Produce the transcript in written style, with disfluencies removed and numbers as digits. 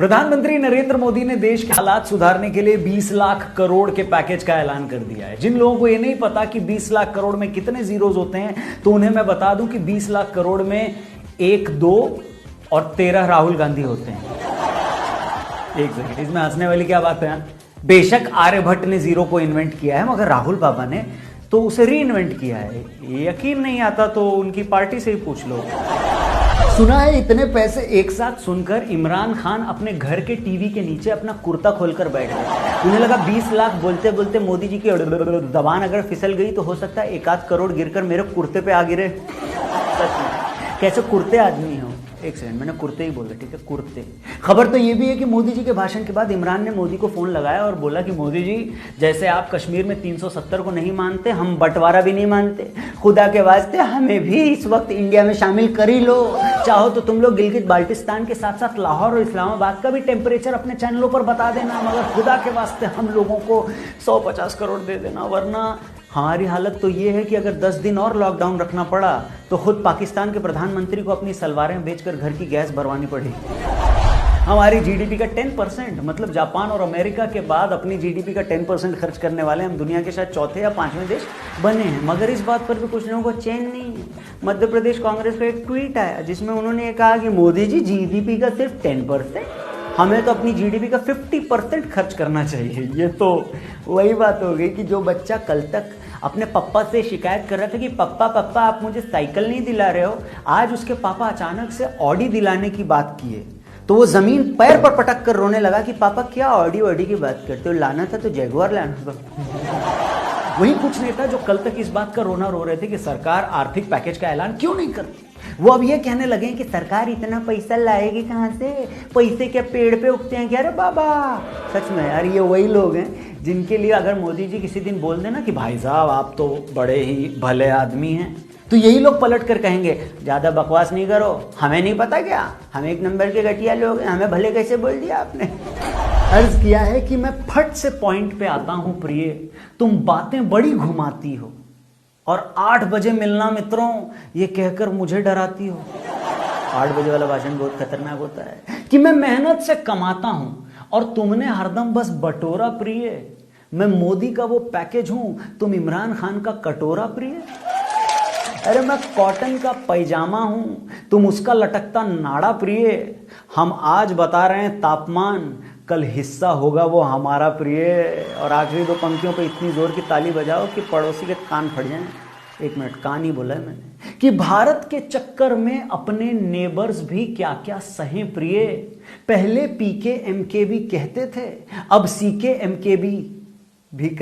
प्रधानमंत्री नरेंद्र मोदी ने देश के हालात सुधारने के लिए 20 लाख करोड़ के पैकेज का ऐलान कर दिया है। जिन लोगों को ये नहीं पता कि 20 लाख करोड़ में कितने जीरोज होते हैं, तो उन्हें मैं बता दूं कि 20 लाख करोड़ में 1, 2 और 13 राहुल गांधी होते हैं। एक सेकंड, इसमें हंसने वाली क्या बात है? बेशक आर्यभट्ट ने जीरो को इन्वेंट किया है, मगर राहुल बाबा ने तो उसे री इन्वेंट किया है। यकीन नहीं आता तो उनकी पार्टी से ही पूछ लो। सुना है इतने पैसे एक साथ सुनकर इमरान खान अपने घर के टीवी के नीचे अपना कुर्ता खोलकर बैठ गए। उन्हें लगा 20 लाख बोलते बोलते मोदी जी की जबान अगर फिसल गई तो हो सकता है 1 आध करोड़ गिरकर मेरे कुर्ते पे आ गिरे। सच में कैसे कुर्ते आदमी हो। एक सेकंड, मैंने कुर्ते ही बोला, ठीक है, कुर्ते। खबर तो ये भी है कि मोदी जी के भाषण के बाद इमरान ने मोदी को फोन लगाया और बोला कि मोदी जी, जैसे आप कश्मीर में 370 को नहीं मानते, हम बंटवारा भी नहीं मानते। खुदा के वास्ते हमें भी इस वक्त इंडिया में शामिल कर ही लो। चाहो तो तुम लोग गिलगित बाल्टिस्तान के साथ साथ लाहौर और इस्लामाबाद का भी टेम्परेचर अपने चैनलों पर बता देना, मगर खुदा के वास्ते हम लोगों को 150 करोड़ दे देना, वरना हमारी हालत तो ये है कि अगर 10 दिन और लॉकडाउन रखना पड़ा तो खुद पाकिस्तान के प्रधानमंत्री को अपनी सलवारें बेचकर घर की गैस भरवानी पड़ेगी। हमारी जीडीपी का 10%, मतलब जापान और अमेरिका के बाद अपनी जीडीपी का 10% खर्च करने वाले हम दुनिया के शायद चौथे या 5वें देश बने हैं। मगर इस बात पर भी कुछ लोगों को चैन नहीं है। मध्य प्रदेश कांग्रेस का एक ट्वीट आया जिसमें उन्होंने ये कहा कि मोदी जी, जीडीपी का सिर्फ 10%, हमें तो अपनी जीडीपी का 50% खर्च करना चाहिए। ये तो वही बात हो गई कि जो बच्चा कल तक अपने पापा से शिकायत कर रहा था कि पप्पा पप्पा आप मुझे साइकिल नहीं दिला रहे हो, आज उसके पापा अचानक से ऑडी दिलाने की बात किए तो वो जमीन पैर पर पटक कर रोने लगा कि पापा क्या ऑडी ऑडी की बात करते हो, लाना था तो जैगुआर लाना था। वही कुछ नेता जो कल तक इस बात का रोना रो रहे थे कि सरकार आर्थिक पैकेज का ऐलान क्यों नहीं करती, वो अब ये कहने लगे कि सरकार इतना पैसा लाएगी कहाँ से, पैसे क्या पेड़ पे उगते हैं क्या रे बाबा। सच में यार, ये वही लोग हैं जिनके लिए अगर मोदी जी किसी दिन बोल देना कि भाई साहब आप तो बड़े ही भले आदमी हैं, तो यही लोग पलट कर कहेंगे ज़्यादा बकवास नहीं करो, हमें नहीं पता क्या, हम 1 नंबर के घटिया लोग हैं, हमें भले कैसे बोल दिया आपने। अर्ज किया है कि मैं फट से पॉइंट पे आता हूं प्रिय, तुम बातें बड़ी घुमाती हो और 8 बजे मिलना मित्रों ये कहकर मुझे डराती हो। 8 बजे वाला भाषण बहुत खतरनाक होता है कि मैं मेहनत से कमाता हूं और तुमने हरदम बस बटोरा प्रिय। मैं मोदी का वो पैकेज हूं, तुम इमरान खान का कटोरा प्रिय। अरे मैं कॉटन का पैजामा हूं, तुम उसका लटकता नाड़ा प्रिय। हम आज बता रहे हैं तापमान, कल हिस्सा होगा वो हमारा प्रिय। और आखिरी 2 पंक्तियों पे इतनी जोर की ताली बजाओ कि पड़ोसी के कान फट जाएं। 1 मिनट, कान ही बोला है मैंने। कि भारत के चक्कर में अपने नेबर्स भी क्या क्या सहें प्रिय। पहले पीके एमकेबी कहते थे, अब सीके एमकेबी भी